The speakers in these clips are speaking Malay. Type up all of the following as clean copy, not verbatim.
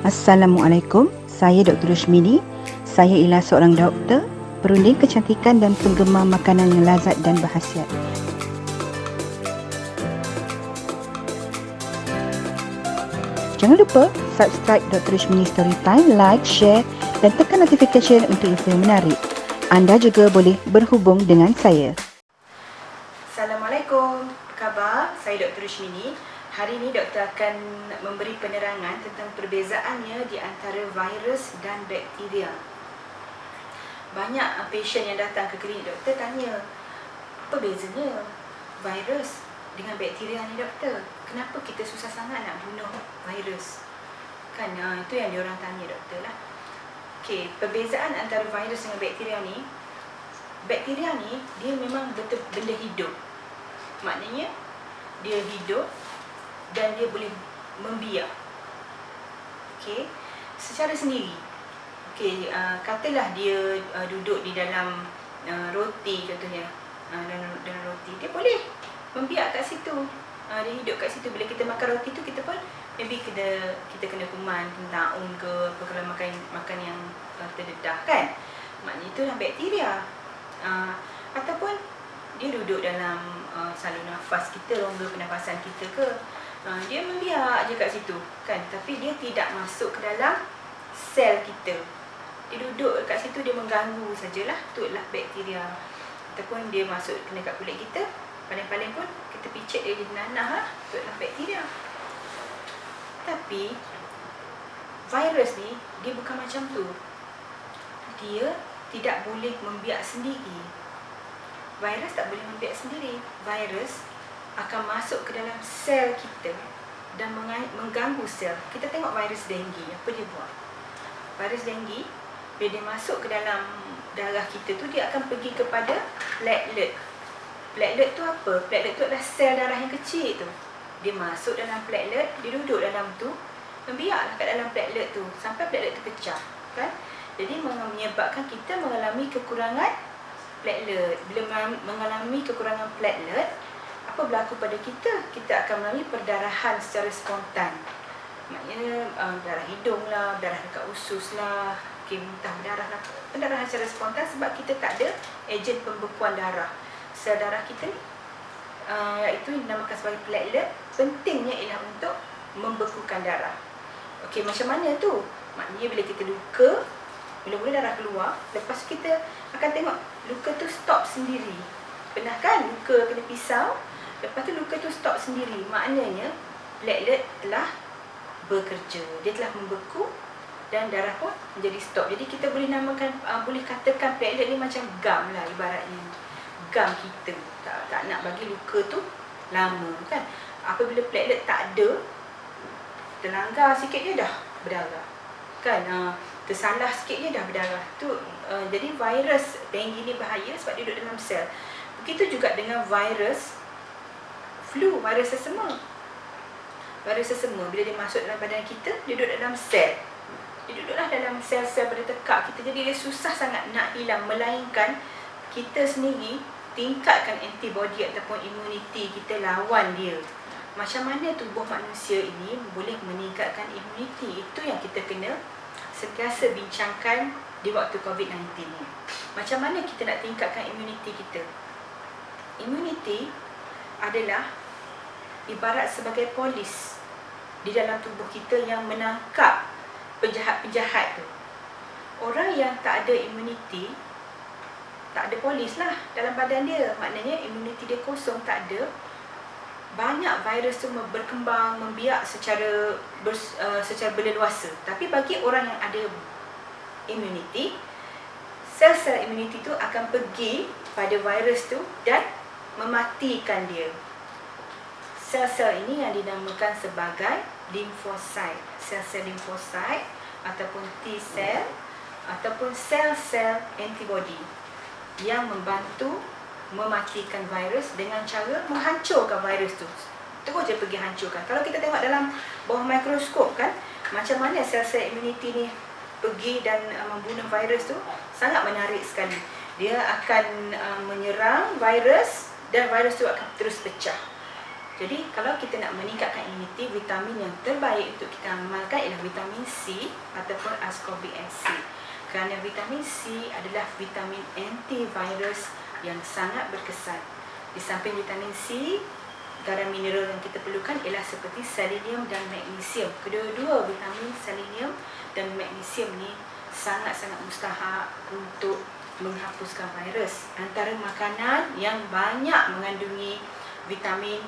Assalamualaikum, saya Dr. Rushmini. Saya ialah seorang doktor, perunding kecantikan dan penggemar makanan yang lazat dan berkhasiat. Jangan lupa subscribe Dr. Rushmini Storytime, like, share dan tekan notification untuk info yang menarik. Anda juga boleh berhubung dengan saya. Assalamualaikum, apa khabar? Saya Dr. Rushmini. Hari ini doktor akan memberi penerangan tentang perbezaannya di antara virus dan bakteria. Banyak pasien yang datang ke klinik doktor tanya, apa bezanya virus dengan bakteria ni doktor? Kenapa kita susah sangat nak bunuh virus? Kan itu yang diorang tanya doktor lah. Okey, perbezaan antara virus dengan bakteria ni, dia memang betul benda hidup. Maknanya dia hidup dan dia boleh membiak. Okey, secara sendiri. Okey, katalah dia duduk di dalam roti contohnya. Dalam roti dia boleh membiak kat situ. Dia hidup kat situ. Bila kita makan roti tu, kita pun maybe kita kena kuman, kena taun ke apa, kalau makan yang terdedah kan. Maknanya itulah bakteria. Ataupun dia duduk dalam saluran nafas kita, rongga pernafasan kita ke, dia membiak je kat situ kan, tapi dia tidak masuk ke dalam sel kita. Dia duduk kat situ, dia mengganggu sajalah, itulah bakteria. Ataupun dia masuk kena kat kulit kita, paling-paling pun kita picit dia jadi nanah lah, itulah bakteria. Tapi virus ni dia bukan macam tu. Dia tidak boleh membiak sendiri. Virus tak boleh membiak sendiri. Virus akan masuk ke dalam sel kita dan mengganggu sel. Kita tengok virus denggi, apa dia buat? Virus denggi, bila dia masuk ke dalam darah kita tu, dia akan pergi kepada platelet. Platelet tu apa? Platelet tu adalah sel darah yang kecil tu. Dia masuk dalam platelet, dia duduk dalam tu, membiaklah kat dalam platelet tu sampai platelet tu pecah, kan? Jadi menyebabkan kita mengalami kekurangan platelet. Bila mengalami kekurangan platelet, apa berlaku pada kita? Kita akan mengalami perdarahan secara spontan. Maknanya darah hidung lah, darah dekat usus lah, muntah berdarah lah. Pendarahan secara spontan sebab kita tak ada ejen pembekuan darah. Sel darah kita ni, iaitu dinamakan sebagai platelet, pentingnya ialah untuk membekukan darah. Okey, macam mana tu? Maknanya bila kita luka, mula-mula darah keluar, lepas kita akan tengok luka tu stop sendiri. Pernah kan luka kena pisau, lepas tu luka tu stop sendiri. Maknanya platelet telah bekerja, dia telah membeku dan darah pun menjadi stop. Jadi kita boleh namakan, boleh katakan platelet ni macam gam lah ibaratnya. Gam kita, tak nak bagi luka tu lama kan. Apabila platelet tak ada, terlanggar sikit je dah berdarah kan, tersalah sikit je dah berdarah tu. Jadi virus denggi ni bahaya sebab dia duduk dalam sel. Begitu juga dengan virus flu, virus sesama. Virus sesama bila dia masuk dalam badan kita, dia duduk dalam sel. Dia duduklah dalam sel-sel pada tekak kita. Jadi dia susah sangat nak hilang, melainkan kita sendiri tingkatkan antibody ataupun imuniti kita lawan dia. Macam mana tubuh manusia ini boleh meningkatkan imuniti? Itu yang kita kena sentiasa bincangkan di waktu COVID-19 ni. Macam mana kita nak tingkatkan imuniti kita? Imuniti adalah ibarat sebagai polis di dalam tubuh kita yang menangkap penjahat-penjahat tu. Orang yang tak ada imuniti, tak ada polis lah dalam badan dia. Maknanya imuniti dia kosong, tak ada. Banyak virus tu berkembang, membiak secara berleluasa. Tapi bagi orang yang ada immunity, sel-sel immunity tu akan pergi pada virus tu dan mematikan dia. Sel-sel ini yang dinamakan sebagai limfosit. Sel-sel limfosit ataupun T-cell ataupun sel-sel antibody yang membantu mematikan virus dengan cara menghancurkan virus tu. Terus je pergi hancurkan. Kalau kita tengok dalam bawah mikroskop kan, macam mana sel-sel immunity ni pergi dan membunuh virus tu, sangat menarik sekali. Dia akan menyerang virus dan virus tu akan terus pecah. Jadi kalau kita nak meningkatkan imuniti, vitamin yang terbaik untuk kita amalkan ialah vitamin C ataupun ascorbic acid. Kerana vitamin C adalah vitamin antivirus yang sangat berkesan. Di samping vitamin C, garam mineral yang kita perlukan ialah seperti selenium dan magnesium. Kedua-dua vitamin selenium dan magnesium ni sangat-sangat mustahak untuk menghapuskan virus. Antara makanan yang banyak mengandungi vitamin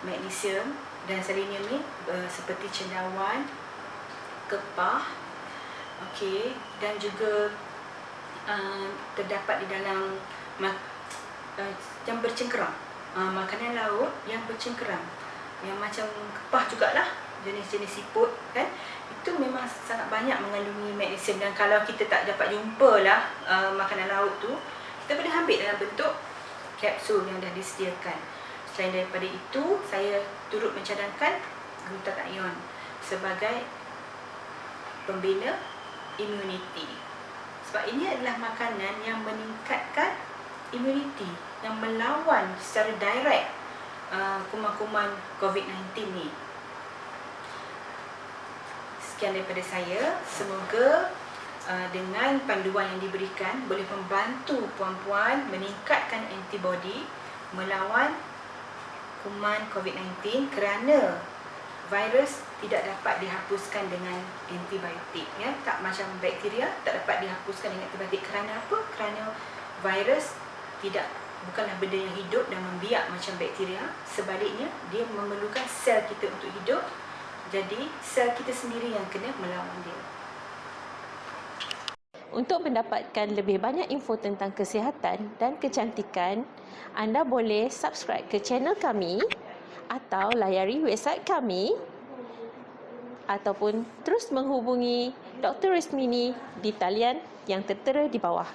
magnesium dan selenium ni seperti cendawan, kepah, okey, dan juga terdapat di dalam yang bercengkerang, makanan laut yang bercengkerang, yang macam kepah jugalah, jenis-jenis siput kan, itu memang sangat banyak mengandungi magnesium. Dan kalau kita tak dapat jumpa lah makanan laut tu, kita boleh ambil dalam bentuk kapsul yang dah disediakan. Selain daripada itu, saya turut mencadangkan glutathione sebagai pembina imuniti. Sebab ini adalah makanan yang meningkatkan imuniti, yang melawan secara direct kuman-kuman COVID-19 ni. Sekian daripada saya. Semoga dengan panduan yang diberikan boleh membantu puan-puan meningkatkan antibody melawan kuman COVID-19, kerana virus tidak dapat dihapuskan dengan antibiotik, ya. Tak macam bakteria tak dapat dihapuskan dengan antibiotik. Kerana apa? Kerana virus bukanlah benda yang hidup dan membiak macam bakteria. Sebaliknya, dia memerlukan sel kita untuk hidup. Jadi, sel kita sendiri yang kena melawan dia. Untuk mendapatkan lebih banyak info tentang kesihatan dan kecantikan, anda boleh subscribe ke channel kami atau layari website kami ataupun terus menghubungi Dr. Resmini di talian yang tertera di bawah.